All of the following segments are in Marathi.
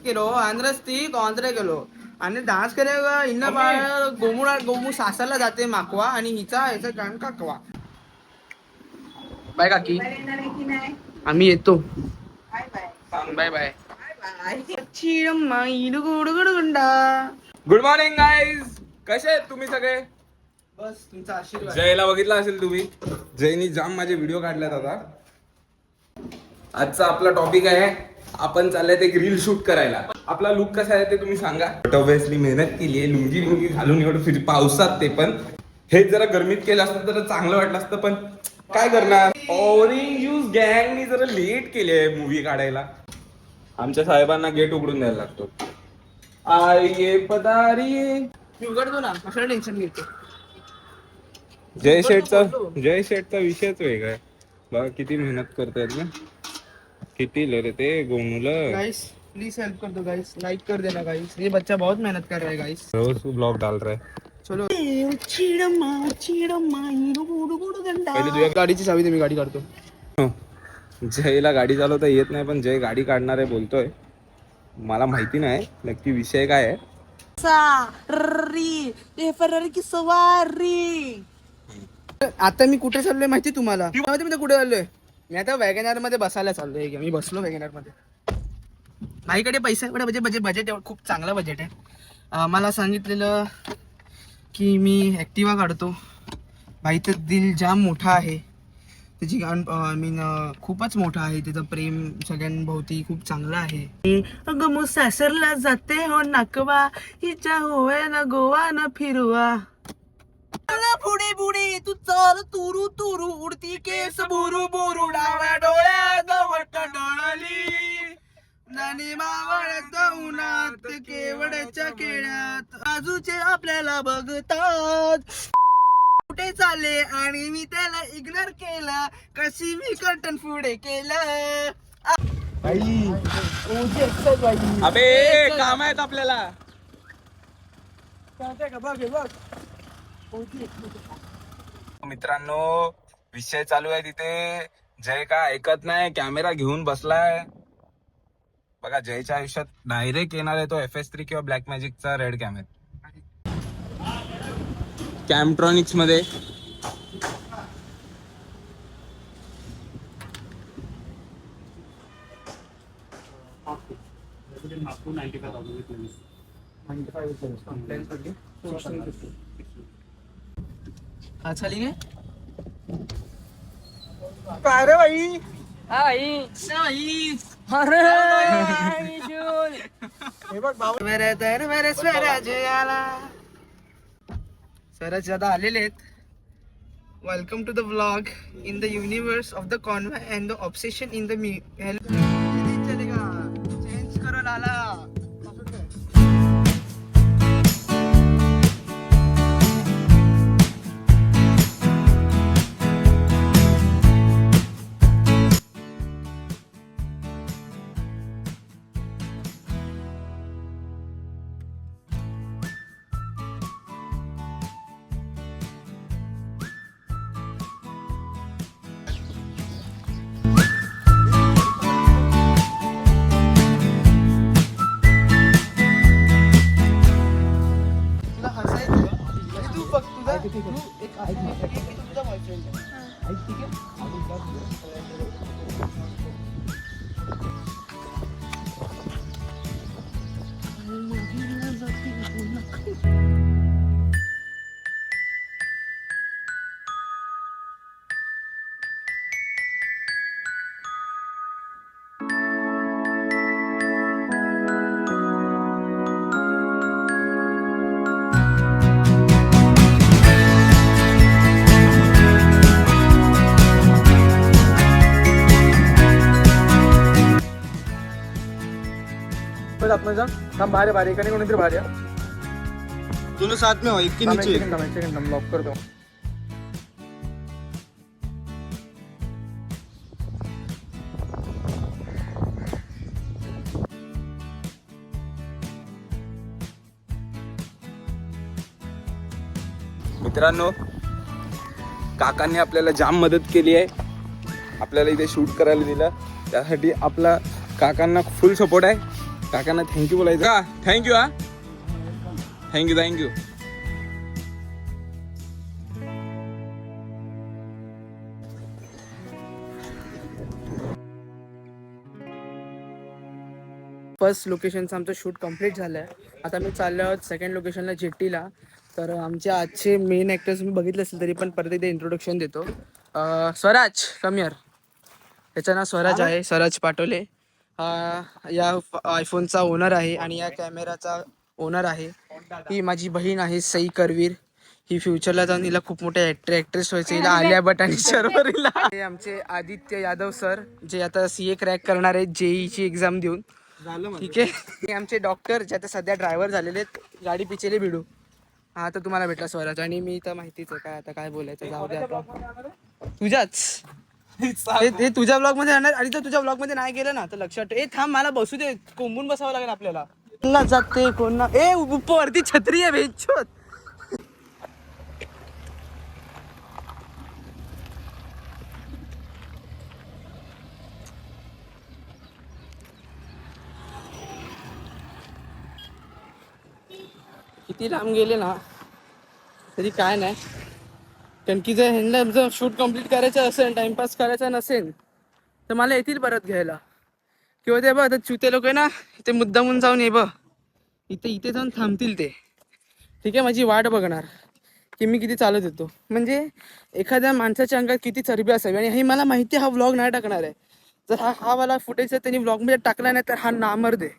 केलो आंध्रस्ती आंध्र गेलो आणि डान्स केला इन्ना गोमू सासरला जाते माकवा आणि ह्याचा गाण काकवा. बाय काकी, आम्ही येतो. Bye bye. Good morning guys, कसे आहेत तुम्ही सगळे? बस तुमचा आशीर्वाद. जयला बघितला असेल तुम्ही, जयनी जाम माझे व्हिडिओ काढल्यात. आता आजचा आपला टॉपिक आहे, आपण चाललंय एक रील शूट करायला. आपला लुक कसा आहे ते तुम्ही सांगा. ऑब्विसली मेहनत केली आहे, लुंगी घालून एवढं पावसात, ते पण हे जरा गरमीत केलं असतं तर चांगलं वाटलं असतं, पण काय करणार. ऑरेंज ज्यूस गँगनी जरा लेट केली आहे मूवी काढायला. आमच्या साहेबांना गेट उघडून द्यायला लागतो. आये पदारी, मी उघडतो ना, कशाला टेन्शन घेतो. जय शेठचा विषयच वेगळा आहे. बघा किती मेहनत करतायत ना, किती रे ते गोमुलं. गाइस प्लीज हेल्प कर दो गाइस, लाइक कर देना गाइस, ये बच्चा बहुत मेहनत कर रहा है गाइस. रोज ब्लॉग डाल रहा है. चलो. पहिले तुझ्या गाडीची चावी दे, मी गाडी काढतो. जयला गाडी चालवता येत नाही, पण जय गाडी काढणार आहे बोलतोय. मला माहिती नाही नक्की विषय काय आहे. फरारी की सवारी. आता मी कुठे चाललोय माहिती तुम्हाला? माहिती मी कुठे चाललोय? मी आता वॅगनआर मध्ये बसायला चाललोय. मी बसलो वॅगनआर मध्ये. माझ्याकडे पैसा बजेट खूप चांगला बजेट आहे. मला सांगितलेलं की मी ऍक्टिवा काढतो. बाईचं दिल जाम मोठा आहे, त्याची खूपच मोठा आहे. त्याचं प्रेम सगळ्यांभोवती खूप चांगलं आहे. अगं मग सासरला जाते हो नाकवा, हिच्या होय ना गोवा ना फिरवा. पुढे पुढे तू चल तुरू तुरू, उडती केस बोरू बोरू, डाव्या डोळ्यात वट डोळली, नानी मावळत उन्हात केवडच्या केळ्यात, बाजूचे आपल्याला बघतात. कुठे चालले आणि मी त्याला इग्नोर केलं, कशी मी कंटन पुढे केलं. अबे काम आहेत आपल्याला. मित्रांनो, विषय चालू आहे तिथे. जय का ऐकत नाही, कॅमेरा घेऊन बसलाय. बघा जयच्या आयुष्यात डायरेक्ट येणार आहे तो FS3 किंवा ब्लॅक मॅजिकचा रेड कॅमेरा. कॅमट्रॉनिक्स मध्ये चाली गे काय रे बाई. सरच ज्यादा आलेले आहेत. Welcome to the vlog in the universe of the convey and the obsession in the change करो लाला. बाहर बाहर एक कोणीतरी बाहर या. दोनों साथ में हो, एक के नीचे. एक सेकंड लॉक कर दो. मित्रांनो, काकांनी आपल्याला जाम मदत केली आहे. आपल्याला इथे शूट करायला दिलं, त्यासाठी आपला काकांना फुल सपोर्ट आहे. काकांना थँक्यू बोलायचं का? थँक्यू हा, थँक्यू. फर्स्ट लोकेशनचं आमचं शूट कम्प्लीट झालं आहे. आता मी चाललो आहोत सेकंड लोकेशनला जेट्टीला. तर आमचे आजचे मेन ॲक्टर्स मी बघितले असेल तरी पण परत एकदा इंट्रोडक्शन देतो. स्वराज कमियर, त्याचं नाव स्वराज आहे, स्वराज पाटोले. या आयफोनचा ओनर आहे आणि या कॅमेराचा ओनर आहे. ही माझी बहीण आहे सई करवीर. ही फ्युचरला जाऊन हिला खूप मोठे ॲक्ट्रेस व्हायचं, हिला आलिया भट आणि शर्वरीला. हे आमचे आदित्य यादव सर, जे आता CA क्रॅक करणार आहेत JEE एक्झाम देऊन. ठीक आहे. हे आमचे डॉक्टर जे आता सध्या ड्रायव्हर झालेले आहेत, गाडी पिचेले भिडू. हा तर तुम्हाला भेटला स्वराज. आणि मी तर माहितीच आहे काय आता काय बोलायचं, जाऊ दे आता. तुझ्याच हे तुझ्या ब्लॉग मध्ये राहणार आणि जर तुझ्या ब्लॉग मध्ये नाही गेलं ना तर लक्षात ठेव. थांब मला बसू दे, कोंबून बसावं लागेल आपल्याला. कोणला जाते कोण ना. वरती छत्री आहे भेचोत. किती लांब गेले ना तरी काय नाही, कारण की जर ह्यांना जर शूट कम्प्लीट करायचं असेल, टाइमपास करायचा नसेल तर मला येतील परत घ्यायला. किंवा ते बघ आता चुते लोक आहे ना, ते मुद्दामून जाऊन ये बघ इथे जाऊन थांबतील ते. ठीक आहे, माझी वाट बघणार की मी किती चालत येतो. म्हणजे एखाद्या माणसाच्या अंगात किती चरबी असावी. आणि हे मला माहिती आहे हा व्लॉग नाही टाकणार आहे. जर हा वाला फुटेज त्यांनी व्लॉगमध्ये टाकला नाही तर हा नामर्द आहे.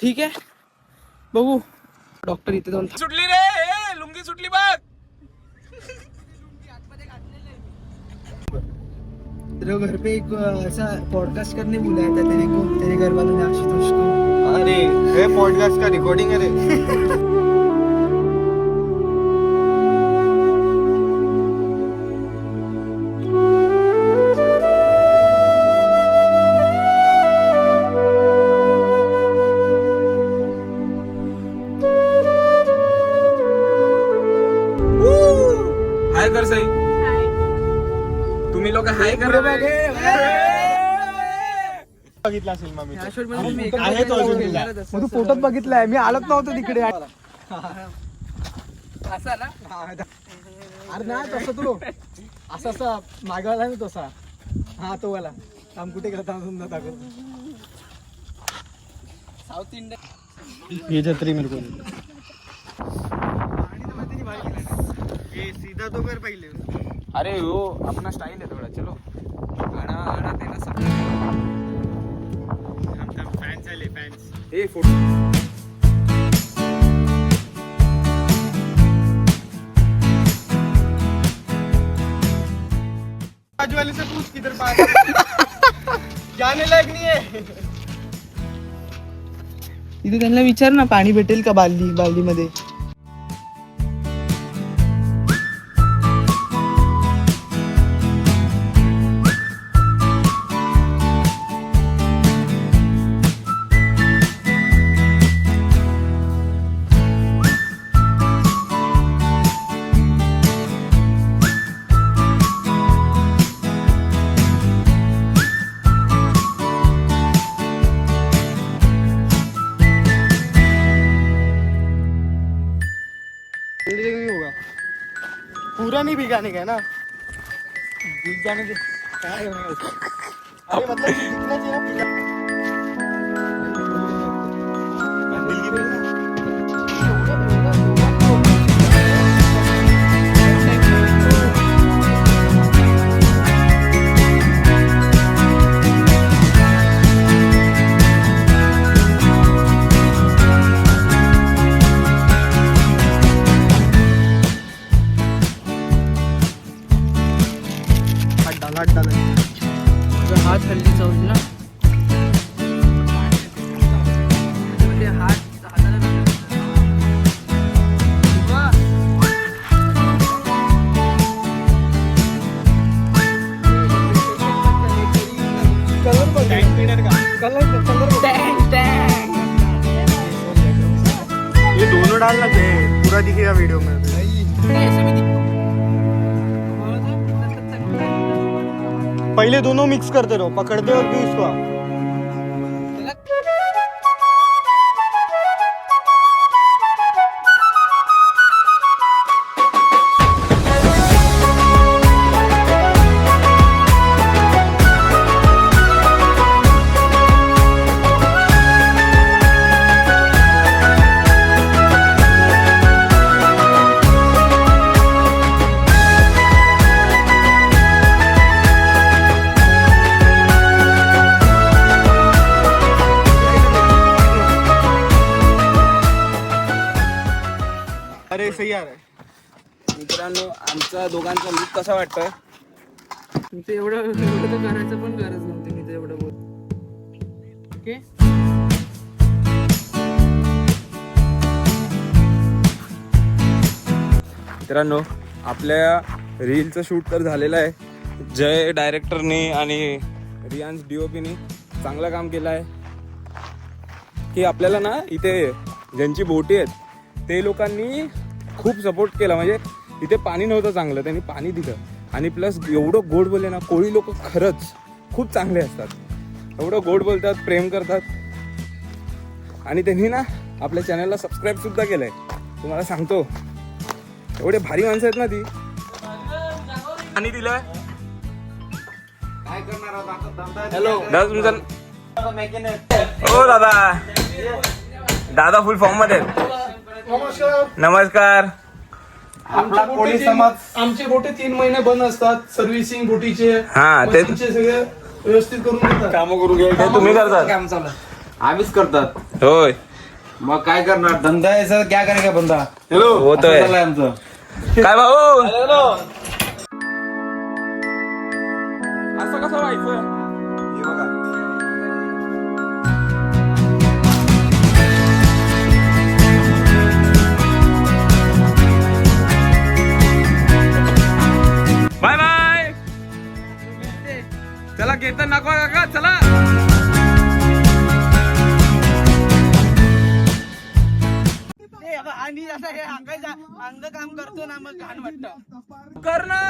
ठीक आहे, बघू. डॉक्टर इथे जाऊन सुटली रे, लुंगी सुटली बघ. तेरे घर पे एक ऐसा पॉडकास्ट करने बुलाया था तेरे को, तेरे घर वालों ने, आशुतोष को. अरे ये पॉडकास्ट का रिकॉर्डिंग है रे. हाय कर सई. तुम्ही लोक हाय करा. बघितला असेल मग मी. आहे तो अजून. तू फोटोत बघितलाय, मी आलोच नव्हतो तिकडे. असा ना. अरे नाही तसं तू असा मागवाला ना तसा. हा तो वाला काम कुठे गेला थांबून दाखव. साऊथ इंडियन ये छत्री मेरे को ये सीधा तो कर पहिले. अरे हो अपना स्टाइल है थोड़ा. चलो आना देना सब. फॅन्स आले फॅन्स. ए फोटो बाजू वाले से पूछ किधर पास. जाने लायक नहीं है. तिथे त्यांना विचार ना पाणी भेटेल का बालदीमध्ये. पूरा नहीं भिगाने का है ना, भीग जाने दे. काय करणार? अरे मतलब दिखना चाहिए ना भिगा. हात हल्ली जाऊन ना ये दोनों डालना चाहिए, पूरा दिखेगा वीडियो में. पहले दोनों मिक्स करते रहो, पकड़ते और भी उसको. अरे सही आ रहा है. मित्रांनो आमचा दोघांचा लुक कसा वाटतोय? तुमचं एवढं तर करायचं पण गरज नव्हती. मी तर एवढं बोल. ओके. मित्रांनो आपल्या रीलचं शूट तर झालेलं आहे. जय डायरेक्टरनी आणि रियांश DOPनी चांगलं काम केलं आहे की आपल्याला ना इथे ज्यांची बोटी आहेत ते लोकांनी खूप सपोर्ट केला. म्हणजे इथे पाणी नव्हतं चांगलं, त्यांनी पाणी दिलं आणि प्लस एवढं गोड बोलले ना. कोळी लोक खरंच खूप चांगले असतात, एवढं गोड बोलतात, प्रेम करतात. आणि त्यांनी ना आपल्या चॅनलला सबस्क्राईब सुद्धा केलंय. तुम्हाला सांगतो एवढे भारी माणसं आहेत ना ती. आणि दिलं काय करणार हॅलो दादा तुमचा हो दादा. दादा फुल फॉर्म मध्ये आहेत. नमस्कार. आपला कोळी समाज. आमचे बोटे 3 महिने बंद असतात. सर्व्हिसिंग बोटीचे हा, ते- मशीनचे सगळे व्यवस्थित करून देतात. काम करून घ्यायचं ते तुम्ही करतात काम चालू आम्हीच करतात. होय. मग काय करणार, धंदा आहे सर, क्या करेगा बंदा. हॅलो होतोय असं चाललंय आमचं. काय भाऊ असं कसं व्हायचं? हे बघा. Bye bye. चला केतन नको काका चला. आणि असं हे अंग काम करतो ना मग घाण वाटतं. कर ना.